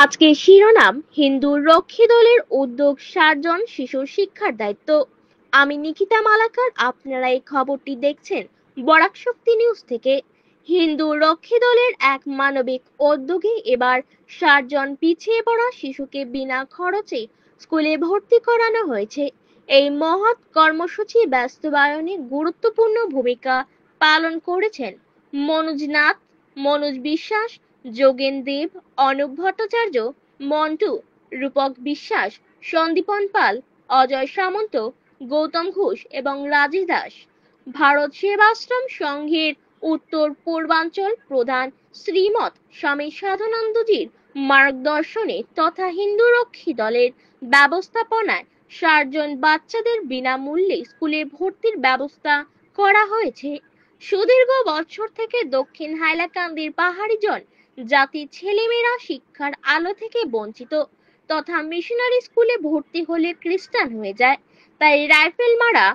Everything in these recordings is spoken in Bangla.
আজকের শিরোনাম হিন্দু রক্ষী দলের উদ্যোগ ৬০ জন শিশুর শিক্ষার দায়িত্ব। আমি নিকিতা মালাকার। আপনারা এই খবরটি দেখছেন বরাক শক্তি নিউজ থেকে। হিন্দু রক্ষী দলের এক মানবিক উদ্যোগে এবার ৬০ জন পিছিয়ে পড়া শিশুকে বিনা খরচে স্কুলে ভর্তি করানো হয়েছে। এই মহৎ কর্মসূচি বাস্তবায়নে গুরুত্বপূর্ণ ভূমিকা পালন করেছেন মনোজ নাথ, মনোজ বিশ্বাস, যোগেন দেব, অনুপ ভট্টাচার্য, মন্টু, রূপক বিশ্বাস, সন্দীপন পাল, অজয় সামন্ত, গৌতম ঘোষ এবং রাজেশ দাস। ভারত সেবাশ্রম সংঘের উত্তর পূর্বাঞ্চল প্রধান শ্রীমৎ স্বামী সাধনানন্দজির মার্গদর্শনে তথা হিন্দু রক্ষী দলের ব্যবস্থাপনায় ৬০ জন বাচ্চাদের বিনামূল্যে স্কুলে ভর্তির ব্যবস্থা করা হয়েছে। সুদীর্ঘ বছর থেকে দক্ষিণ হাইলাকান্দির পাহাড়ি জন জাতির ছেলেমেয়েরা শিক্ষার আলো থেকে বঞ্চিত তথা মিশনারি স্কুলে ভর্তি হলে খ্রিস্টান হয়ে যায়। তাই রাইফেলমারা,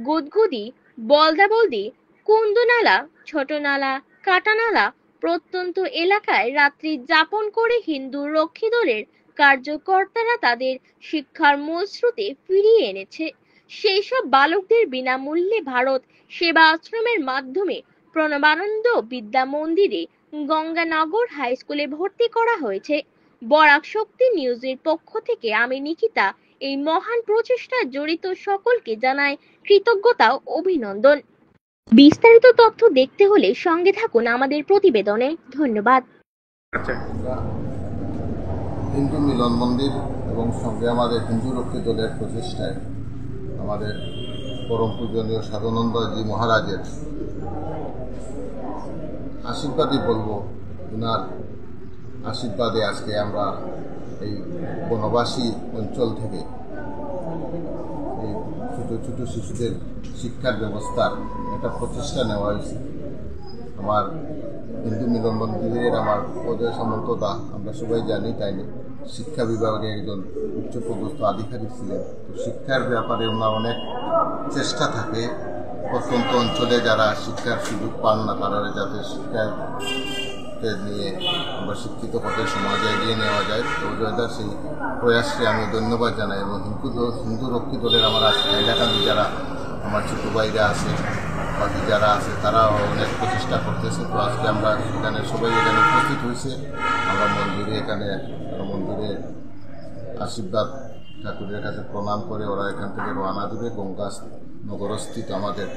গুদগুদি, বলদাবলদি, কুন্দনালা, ছোটনালা, কাটানালা প্রত্যন্ত এলাকায় রাত্রি যাপন করে হিন্দু রক্ষী দলের কার্যকর্তারা তাদের শিক্ষার মূলস্রোতে ফিরিয়ে এনেছে। সেই সব বালকদের বিনামূল্যে ভারত সেবা আশ্রমের মাধ্যমে প্রণবানন্দ বিদ্যা মন্দিরে গঙ্গানগর হাই স্কুলে ভর্তি করা হয়েছে। বরাক শক্তি নিউজের পক্ষ থেকে আমি নিকিতা এই মহান প্রচেষ্টায় জড়িত সকলকে জানাই কৃতজ্ঞতা ও অভিনন্দন। বিস্তারিত তথ্য দেখতে হলে সঙ্গে থাকুন আমাদের প্রতিবেদনে। ধন্যবাদ। হিন্দু মিলন মন্দির এবং সঙ্গে আমাদের হিন্দু রক্ষী দলের প্রচেষ্টায় আমাদের পরম পূজনীয় সাধনানন্দজি মহারাজের আশীর্বাদই বলবো। ওনার আশীর্বাদে আজকে আমরা এই বনবাসী অঞ্চল থেকে এই ছোটো ছোটো শিশুদের শিক্ষার ব্যবস্থার একটা প্রচেষ্টা নেওয়া হয়েছে। আমার হিন্দু মিলন মন্দিরের আমার অজয় সামন্তদা, আমরা সবাই জানি তাই না, শিক্ষা বিভাগে একজন উচ্চপদস্থ আধিকারিক ছিলেন। তো শিক্ষার ব্যাপারে ওনার অনেক চেষ্টা থাকে প্রত্যন্ত অঞ্চলে যারা শিক্ষার সুযোগ পান না তারা যাতে শিক্ষাকে নিয়ে আমরা শিক্ষিত হতে সমাজে এগিয়ে নেওয়া যায়। তো অজয়দার সেই প্রয়াসকে আমি ধন্যবাদ জানাই এবং হিন্দু রক্ষী দলের আমার হাইলাকান্দি যারা আমার ছোটো ভাইরা আছে বাকি যারা আছে তারাও অনেক প্রচেষ্টা করতেছে। তো আজকে আমরা এখানে সবাই এখানে উপস্থিত হয়েছে। আমরা মন্দিরে আশীর্বাদ ঠাকুরের কাছে প্রণাম করে ওরা এখান থেকে রওনা দেবে। গঙ্গা নগরস্থিত আমাদের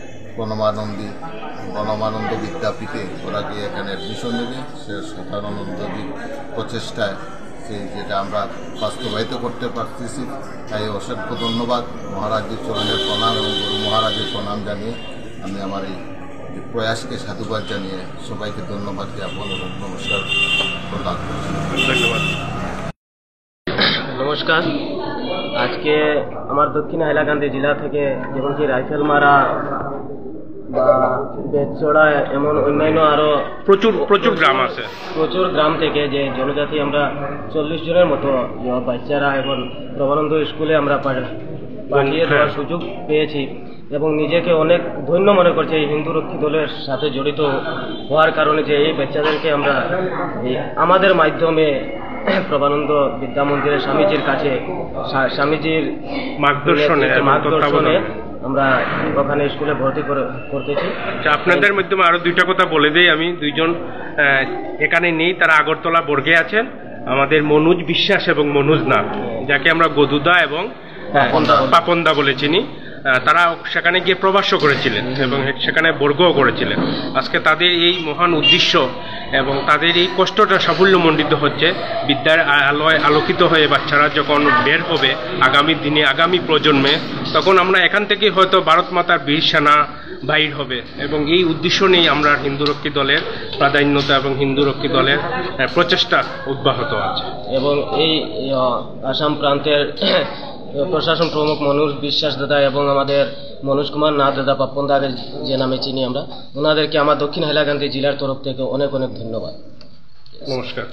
বনমানন্দ বিদ্যাপীঠে ওরা গিয়ে এখানে অ্যাডমিশন নেবে। সে সাধারণানন্দজির প্রচেষ্টায় সেই যেটা আমরা বাস্তবায়িত করতে পারতেছি, তাই অসংখ্য ধন্যবাদ। মহারাজের চরণের প্রণাম এবং গুরু মহারাজের প্রণাম জানিয়ে আমি আমার এই প্রয়াসকে সাধুবাদ জানিয়ে সবাইকে ধন্যবাদ জ্ঞাপন এবং নমস্কার প্রদান করছি। ধন্যবাদ। নমস্কার। আজকে আমার দক্ষিণ হাইলাকান্দি জেলা থেকে যেমন কি রাইফেলমারা বা বেতচড়া এমন অন্যান্য আরও প্রচুর গ্রাম থেকে যে জনজাতি আমরা 40 জনের মতো বাচ্চারা এখন প্রভানন্দ স্কুলে আমরা পাঠিয়ে দেওয়ার সুযোগ পেয়েছি এবং নিজেকে অনেক ধন্য মনে করছি এই হিন্দু রক্ষী দলের সাথে জড়িত হওয়ার কারণে যে এই বাচ্চাদেরকে আমরা আমাদের মাধ্যমে প্রভানন্দ বিদ্যা মন্দিরের স্বামীজির কাছে স্বামীজির মার্গদর্শনে আমরা ওখানে স্কুলে ভর্তি করতেছি। আপনাদের মাধ্যমে আরো দুইটা কথা বলে দেই। আমি দুইজন এখানে নেই, তারা আগরতলা বর্গে আছেন। আমাদের মনোজ বিশ্বাস এবং মনোজ নাথ, যাকে আমরা গদুদা এবং পাপনদা বলে চিনি, তারা সেখানে গিয়ে প্রবাসও করেছিলেন এবং সেখানে বর্গও করেছিলেন। আজকে তাদের এই মহান উদ্দেশ্য এবং তাদের এই কষ্টটা সাফল্যমণ্ডিত হচ্ছে। বিদ্যার আলোয় আলোকিত হয়ে বাচ্চারা যখন বের হবে আগামী দিনে আগামী প্রজন্মে, তখন আমরা এখান থেকে হয়তো ভারত মাতার বীর সেনা বাইর হবে এবং এই উদ্দেশ্য নিয়ে আমরা হিন্দু রক্ষী দলের প্রাধান্যতা এবং হিন্দু রক্ষী দলের প্রচেষ্টা অব্যাহত আছে। এবং এই আসাম প্রান্তের প্রশাসন প্রমুখ মনোজ বিশ্বাস দাদা এবং আমাদের মনোজ কুমার নাথ দাদা, পাপ্পন দাকে যে নামে চিনি আমরা, ওনাদেরকে আমার দক্ষিণ হাইলাকান্দি জেলার তরফ থেকে অনেক অনেক ধন্যবাদ। নমস্কার।